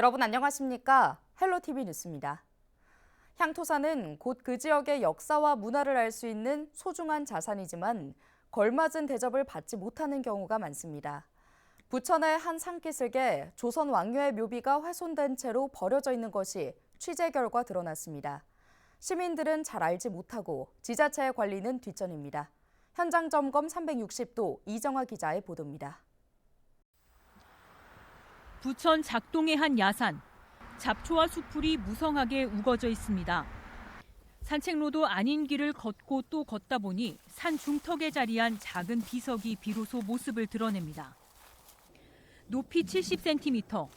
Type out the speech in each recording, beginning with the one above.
여러분 안녕하십니까? 헬로티비 뉴스입니다. 향토사는 곧 그 지역의 역사와 문화를 알 수 있는 소중한 자산이지만 걸맞은 대접을 받지 못하는 경우가 많습니다. 부천의 한 산기슭에 조선 왕녀의 묘비가 훼손된 채로 버려져 있는 것이 취재 결과 드러났습니다. 시민들은 잘 알지 못하고 지자체의 관리는 뒷전입니다. 현장 점검 360도 이정화 기자의 보도입니다. 부천 작동의 한 야산. 잡초와 수풀이 무성하게 우거져 있습니다. 산책로도 아닌 길을 걷고 또 걷다 보니 산 중턱에 자리한 작은 비석이 비로소 모습을 드러냅니다. 높이 70cm,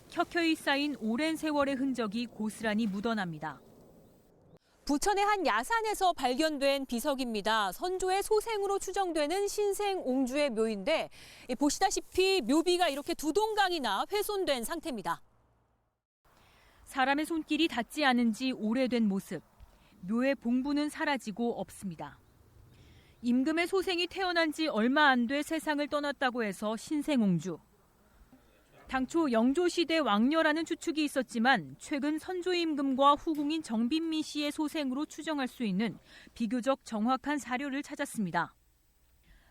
켜켜이 쌓인 오랜 세월의 흔적이 고스란히 묻어납니다. 부천의 한 야산에서 발견된 비석입니다. 선조의 소생으로 추정되는 신생옹주의 묘인데 보시다시피 묘비가 이렇게 두 동강이나 훼손된 상태입니다. 사람의 손길이 닿지 않은 지 오래된 모습. 묘의 봉부는 사라지고 없습니다. 임금의 소생이 태어난 지 얼마 안 돼 세상을 떠났다고 해서 신생옹주. 당초 영조시대 왕녀라는 추측이 있었지만 최근 선조 임금과 후궁인 정빈민 씨의 소생으로 추정할 수 있는 비교적 정확한 사료를 찾았습니다.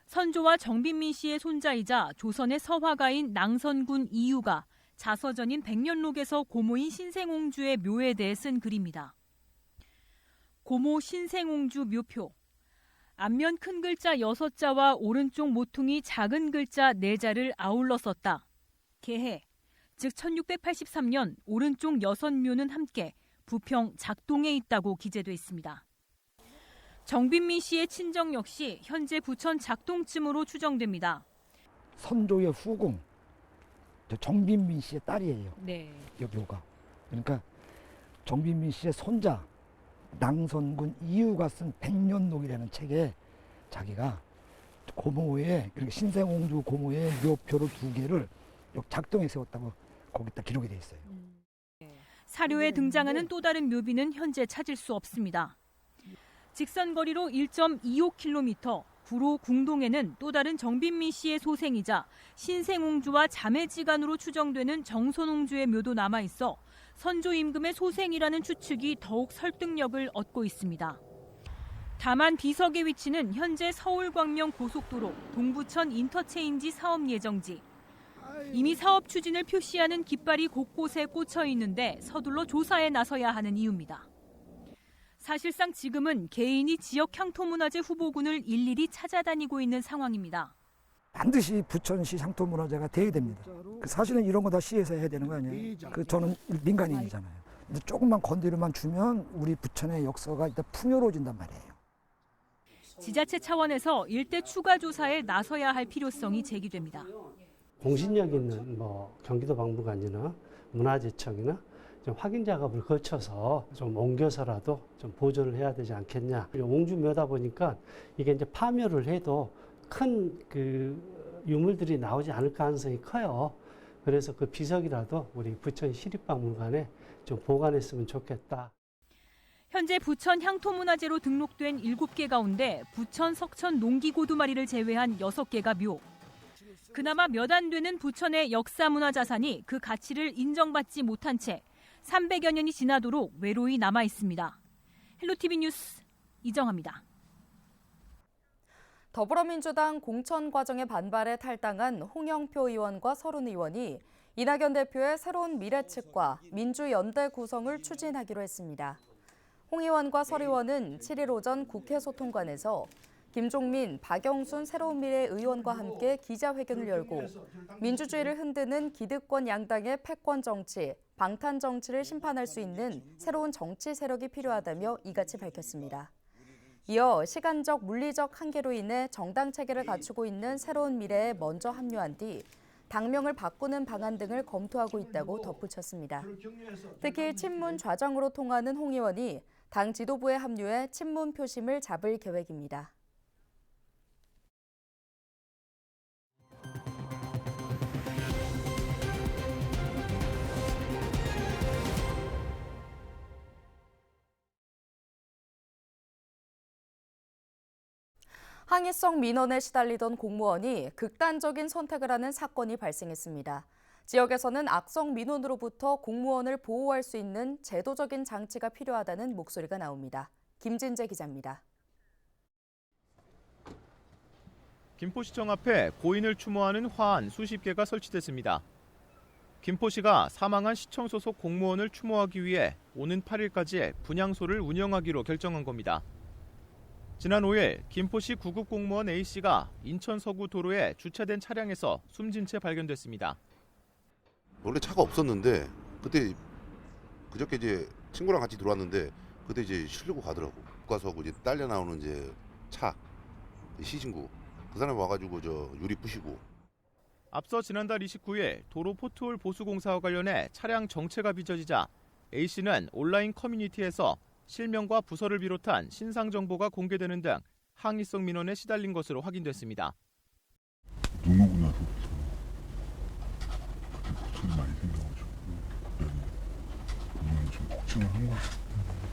선조와 정빈민 씨의 손자이자 조선의 서화가인 낭선군 이유가 자서전인 백년록에서 고모인 신생옹주의 묘에 대해 쓴 글입니다. 고모 신생옹주 묘표. 앞면 큰 글자 6자와 오른쪽 모퉁이 작은 글자 4자를 아울러 썼다. 개해, 즉 1683년 오른쪽 6묘는 함께 부평 작동에 있다고 기재돼 있습니다. 정빈민 씨의 친정 역시 현재 부천 작동쯤으로 추정됩니다. 선조의 후궁, 정빈민 씨의 딸이에요. 네. 이 묘가. 그러니까 정빈민 씨의 손자 낭선군 이유가 쓴 백년록이라는 책에 자기가 고모의 신생옹주 고모의 묘표를 2개를 작동에 세웠다고 거기다 기록이 돼 있어요. 사료에 등장하는 또 다른 묘비는 현재 찾을 수 없습니다. 직선 거리로 1.25km, 구로 궁동에는 또 다른 정빈민 씨의 소생이자 신생옹주와 자매지간으로 추정되는 정선옹주의 묘도 남아있어 선조 임금의 소생이라는 추측이 더욱 설득력을 얻고 있습니다. 다만 비석의 위치는 현재 서울-광명 고속도로 동부천 인터체인지 사업 예정지. 이미 사업 추진을 표시하는 깃발이 곳곳에 꽂혀 있는데 서둘러 조사에 나서야 하는 이유입니다. 사실상 지금은 개인이 지역 향토문화재 후보군을 일일이 찾아다니고 있는 상황입니다. 반드시 부천시 향토문화재가 돼야 됩니다. 사실은 이런 거 다 시에서 해야 되는 거 아니에요? 저는 민간인이잖아요. 근데 조금만 건드려만 주면 우리 부천의 역사가 일단 풍요로워진단 말이에요. 지자체 차원에서 일대 추가 조사에 나서야 할 필요성이 제기됩니다. 공신력 있는 경기도 박물관이나 문화재청이나 좀 확인 작업을 거쳐서 좀 옮겨서라도 좀 보존을 해야 되지 않겠냐. 옹주묘다 보니까 이게 이제 파묘를 해도 큰 유물들이 나오지 않을 가능성이 커요. 그래서 그 비석이라도 우리 부천 시립박물관에 좀 보관했으면 좋겠다. 현재 부천 향토문화재로 등록된 7개 가운데 부천 석천 농기고두마리를 제외한 6개가 묘. 그나마 몇 안 되는 부천의 역사문화자산이 그 가치를 인정받지 못한 채 300여 년이 지나도록 외로이 남아 있습니다. 헬로티비 뉴스 이정화입니다. 더불어민주당 공천 과정에 반발해 탈당한 홍영표 의원과 서른 의원이 이낙연 대표의 새로운 미래 측과 민주연대 구성을 추진하기로 했습니다. 홍 의원과 설 의원은 7일 오전 국회 소통관에서 김종민, 박영순 새로운미래 의원과 함께 기자회견을 열고 민주주의를 흔드는 기득권 양당의 패권 정치, 방탄 정치를 심판할 수 있는 새로운 정치 세력이 필요하다며 이같이 밝혔습니다. 이어 시간적, 물리적 한계로 인해 정당 체계를 갖추고 있는 새로운 미래에 먼저 합류한 뒤 당명을 바꾸는 방안 등을 검토하고 있다고 덧붙였습니다. 특히 친문 좌정으로 통하는 홍 의원이 당 지도부에 합류해 친문 표심을 잡을 계획입니다. 항의성 민원에 시달리던 공무원이 극단적인 선택을 하는 사건이 발생했습니다. 지역에서는 악성 민원으로부터 공무원을 보호할 수 있는 제도적인 장치가 필요하다는 목소리가 나옵니다. 김진재 기자입니다. 김포시청 앞에 고인을 추모하는 화환 수십 개가 설치됐습니다. 김포시가 사망한 시청 소속 공무원을 추모하기 위해 오는 8일까지 분향소를 운영하기로 결정한 겁니다. 지난 5일 김포시 구급공무원 A씨가 인천 서구 도로에 주차된 차량에서 숨진 채 발견됐습니다. 원래 차가 없었는데 그저께 이제 친구랑 같이 들어왔는데 그때 이제 쉬려고 가더라고. 가서 이제 딸려 나오는 이제 차 시신구 그 사람이 와가지고 저 유리 부시고. 앞서 지난달 29일 도로 포트홀 보수 공사와 관련해 차량 정체가 빚어지자 A씨는 온라인 커뮤니티에서 실명과 부서를 비롯한 신상 정보가 공개되는 등 항의성 민원에 시달린 것으로 확인됐습니다. 누구나서 목소리 많이 생겨가지고 그러면 좀 걱정을 한 것 같아요.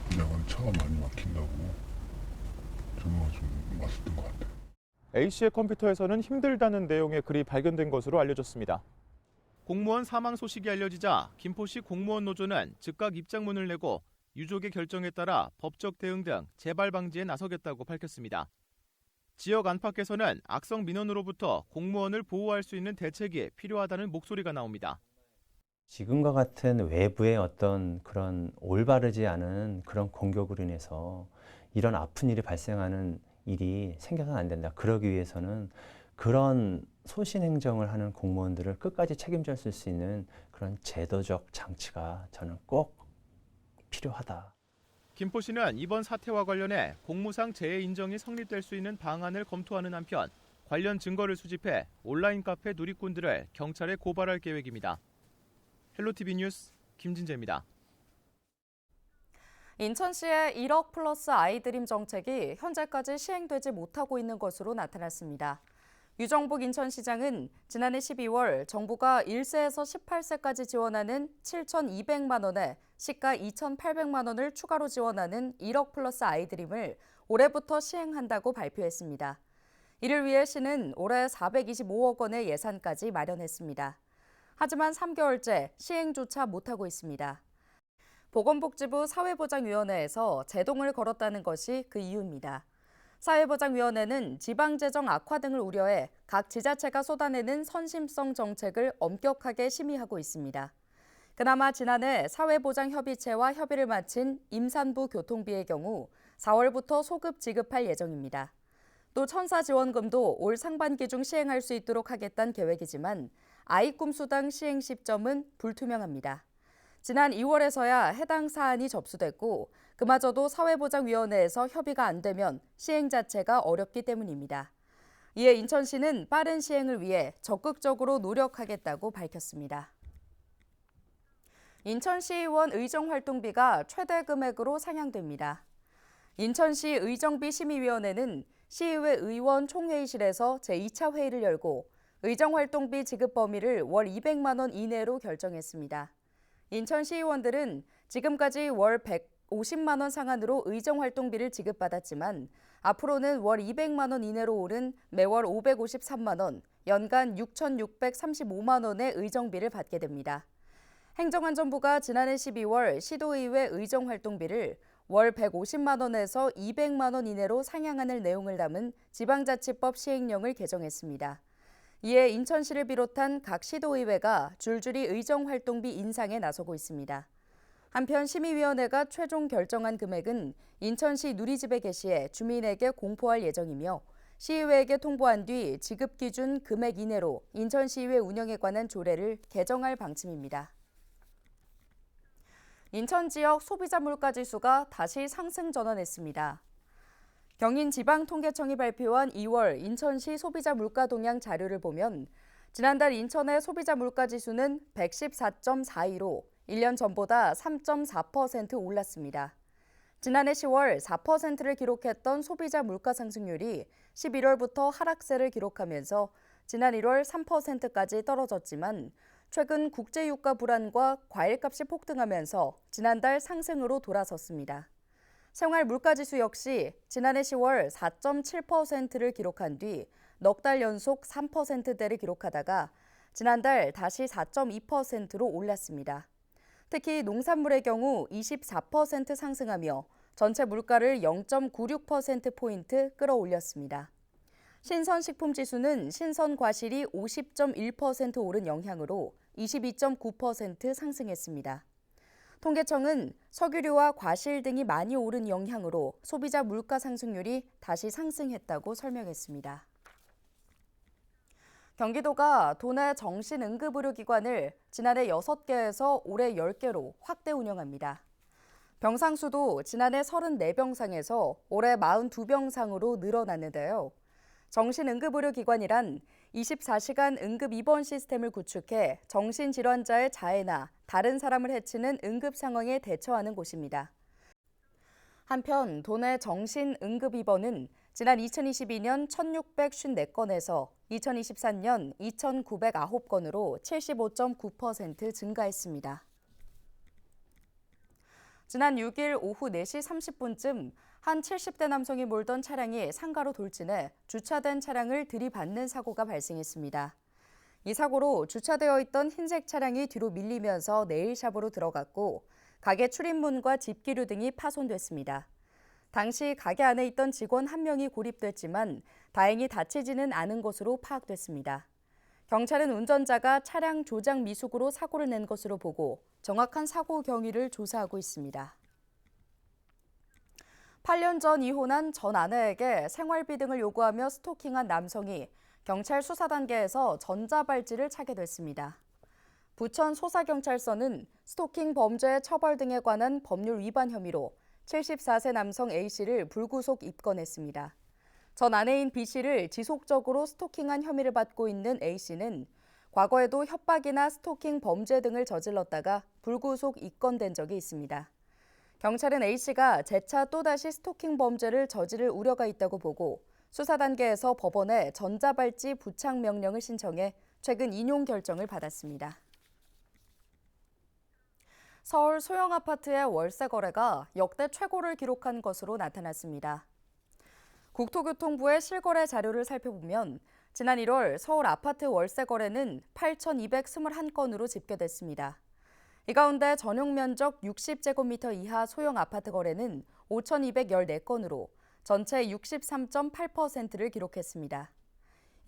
그냥 차가 많이 막힌다고 전화가 좀 왔었던 것 같아요. A씨의 컴퓨터에서는 힘들다는 내용의 글이 발견된 것으로 알려졌습니다. 공무원 사망 소식이 알려지자 김포시 공무원 노조는 즉각 입장문을 내고 유족의 결정에 따라 법적 대응 등 재발 방지에 나서겠다고 밝혔습니다. 지역 안팎에서는 악성 민원으로부터 공무원을 보호할 수 있는 대책이 필요하다는 목소리가 나옵니다. 지금과 같은 외부의 어떤 그런 올바르지 않은 그런 공격으로 인해서 이런 아픈 일이 발생하는 일이 생겨서는 안 된다. 그러기 위해서는 그런 소신 행정을 하는 공무원들을 끝까지 책임질 수 있는 그런 제도적 장치가 저는 꼭 필요하다. 김포시는 이번 사태와 관련해 공무상 재해 인정이 성립될 수 있는 방안을 검토하는 한편 관련 증거를 수집해 온라인 카페 누리꾼들을 경찰에 고발할 계획입니다. 헬로티비 뉴스 김진재입니다. 인천시의 1억 플러스 아이드림 정책이 현재까지 시행되지 못하고 있는 것으로 나타났습니다. 유정복 인천시장은 지난해 12월 정부가 1세에서 18세까지 지원하는 7,200만 원에 시가 2,800만 원을 추가로 지원하는 1억 플러스 아이드림을 올해부터 시행한다고 발표했습니다. 이를 위해 시는 올해 425억 원의 예산까지 마련했습니다. 하지만 3개월째 시행조차 못하고 있습니다. 보건복지부 사회보장위원회에서 제동을 걸었다는 것이 그 이유입니다. 사회보장위원회는 지방재정 악화 등을 우려해 각 지자체가 쏟아내는 선심성 정책을 엄격하게 심의하고 있습니다. 그나마 지난해 사회보장협의체와 협의를 마친 임산부 교통비의 경우 4월부터 소급 지급할 예정입니다. 또 천사지원금도 올 상반기 중 시행할 수 있도록 하겠다는 계획이지만 아이 꿈수당 시행 시점은 불투명합니다. 지난 2월에서야 해당 사안이 접수됐고 그마저도 사회보장위원회에서 협의가 안 되면 시행 자체가 어렵기 때문입니다. 이에 인천시는 빠른 시행을 위해 적극적으로 노력하겠다고 밝혔습니다. 인천시의원 의정활동비가 최대 금액으로 상향됩니다. 인천시 의정비 심의위원회는 시의회 의원 총회의실에서 제2차 회의를 열고 의정활동비 지급 범위를 월 200만 원 이내로 결정했습니다. 인천시의원들은 지금까지 월 150만 원 상한으로 의정활동비를 지급받았지만 앞으로는 월 200만 원 이내로 오른 매월 553만 원, 연간 6,635만 원의 의정비를 받게 됩니다. 행정안전부가 지난해 12월 시도의회 의정활동비를 월 150만 원에서 200만 원 이내로 상향하는 내용을 담은 지방자치법 시행령을 개정했습니다. 이에 인천시를 비롯한 각 시도의회가 줄줄이 의정활동비 인상에 나서고 있습니다. 한편 심의위원회가 최종 결정한 금액은 인천시 누리집에 게시해 주민에게 공포할 예정이며 시의회에게 통보한 뒤 지급 기준 금액 이내로 인천시의회 운영에 관한 조례를 개정할 방침입니다. 인천 지역 소비자 물가 지수가 다시 상승 전환했습니다. 경인지방통계청이 발표한 2월 인천시 소비자 물가 동향 자료를 보면 지난달 인천의 소비자 물가 지수는 114.42로 1년 전보다 3.4% 올랐습니다. 지난해 10월 4%를 기록했던 소비자 물가 상승률이 11월부터 하락세를 기록하면서 지난 1월 3%까지 떨어졌지만 최근 국제유가 불안과 과일값이 폭등하면서 지난달 상승으로 돌아섰습니다. 생활 물가지수 역시 지난해 10월 4.7%를 기록한 뒤 넉 달 연속 3%대를 기록하다가 지난달 다시 4.2%로 올랐습니다. 특히 농산물의 경우 24% 상승하며 전체 물가를 0.96%포인트 끌어올렸습니다. 신선식품 지수는 신선 과실이 50.1% 오른 영향으로 22.9% 상승했습니다. 통계청은 석유류와 과실 등이 많이 오른 영향으로 소비자 물가 상승률이 다시 상승했다고 설명했습니다. 경기도가 도내 정신응급의료기관을 지난해 6개에서 올해 10개로 확대 운영합니다. 병상수도 지난해 34병상에서 올해 42병상으로 늘어났는데요. 정신응급의료기관이란 24시간 응급 입원 시스템을 구축해 정신질환자의 자해나 다른 사람을 해치는 응급 상황에 대처하는 곳입니다. 한편 도내 정신응급 입원은 지난 2022년 1,654건에서 2023년 2,909건으로 75.9% 증가했습니다. 지난 6일 오후 4시 30분쯤 한 70대 남성이 몰던 차량이 상가로 돌진해 주차된 차량을 들이받는 사고가 발생했습니다. 이 사고로 주차되어 있던 흰색 차량이 뒤로 밀리면서 네일샵으로 들어갔고 가게 출입문과 집기류 등이 파손됐습니다. 당시 가게 안에 있던 직원 1명이 고립됐지만 다행히 다치지는 않은 것으로 파악됐습니다. 경찰은 운전자가 차량 조작 미숙으로 사고를 낸 것으로 보고 정확한 사고 경위를 조사하고 있습니다. 8년 전 이혼한 전 아내에게 생활비 등을 요구하며 스토킹한 남성이 경찰 수사 단계에서 전자발찌를 차게 됐습니다. 부천 소사경찰서는 스토킹 범죄 처벌 등에 관한 법률 위반 혐의로 74세 남성 A씨를 불구속 입건했습니다. 전 아내인 B씨를 지속적으로 스토킹한 혐의를 받고 있는 A씨는 과거에도 협박이나 스토킹 범죄 등을 저질렀다가 불구속 입건된 적이 있습니다. 경찰은 A씨가 재차 또다시 스토킹 범죄를 저지를 우려가 있다고 보고 수사 단계에서 법원에 전자발찌 부착 명령을 신청해 최근 인용 결정을 받았습니다. 서울 소형 아파트의 월세 거래가 역대 최고를 기록한 것으로 나타났습니다. 국토교통부의 실거래 자료를 살펴보면 지난 1월 서울 아파트 월세 거래는 8,221건으로 집계됐습니다. 이 가운데 전용 면적 60제곱미터 이하 소형 아파트 거래는 5,214건으로 전체 63.8%를 기록했습니다.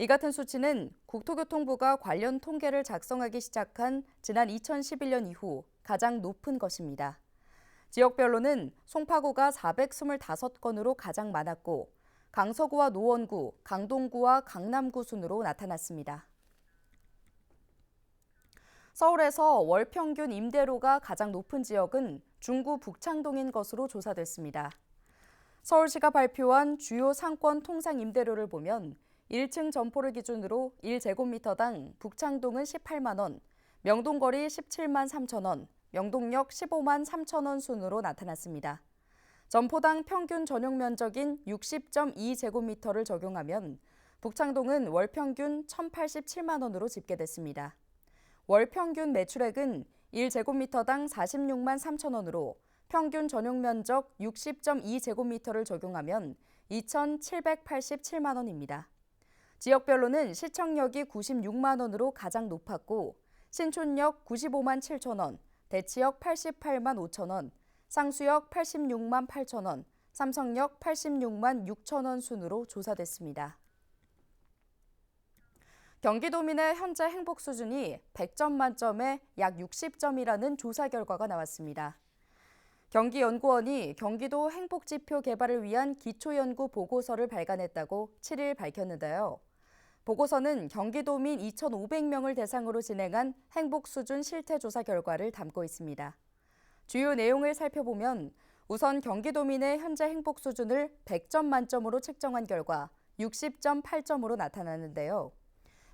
이 같은 수치는 국토교통부가 관련 통계를 작성하기 시작한 지난 2011년 이후 가장 높은 것입니다. 지역별로는 송파구가 425건으로 가장 많았고 강서구와 노원구, 강동구와 강남구 순으로 나타났습니다. 서울에서 월 평균 임대료가 가장 높은 지역은 중구 북창동인 것으로 조사됐습니다. 서울시가 발표한 주요 상권 통상 임대료를 보면 1층 점포를 기준으로 1제곱미터당 북창동은 18만 원, 명동거리 17만 3천 원, 명동역 15만 3천 원 순으로 나타났습니다. 점포당 평균 전용 면적인 60.2제곱미터를 적용하면 북창동은 월 평균 1,087만 원으로 집계됐습니다. 월 평균 매출액은 1제곱미터당 46만 3천 원으로 평균 전용 면적 60.2제곱미터를 적용하면 2,787만 원입니다. 지역별로는 시청역이 96만 원으로 가장 높았고 신촌역 95만 7천 원, 대치역 88만 5천 원, 상수역 86만 8천 원, 삼성역 86만 6천 원 순으로 조사됐습니다. 경기도민의 현재 행복 수준이 100점 만점에 약 60점이라는 조사 결과가 나왔습니다. 경기연구원이 경기도 행복지표 개발을 위한 기초연구 보고서를 발간했다고 7일 밝혔는데요. 보고서는 경기도민 2,500명을 대상으로 진행한 행복수준 실태조사 결과를 담고 있습니다. 주요 내용을 살펴보면 우선 경기도민의 현재 행복 수준을 100점 만점으로 측정한 결과 60.8점으로 나타나는데요.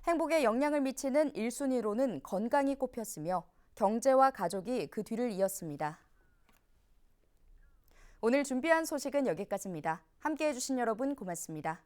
행복에 영향을 미치는 1순위로는 건강이 꼽혔으며 경제와 가족이 그 뒤를 이었습니다. 오늘 준비한 소식은 여기까지입니다. 함께해 주신 여러분 고맙습니다.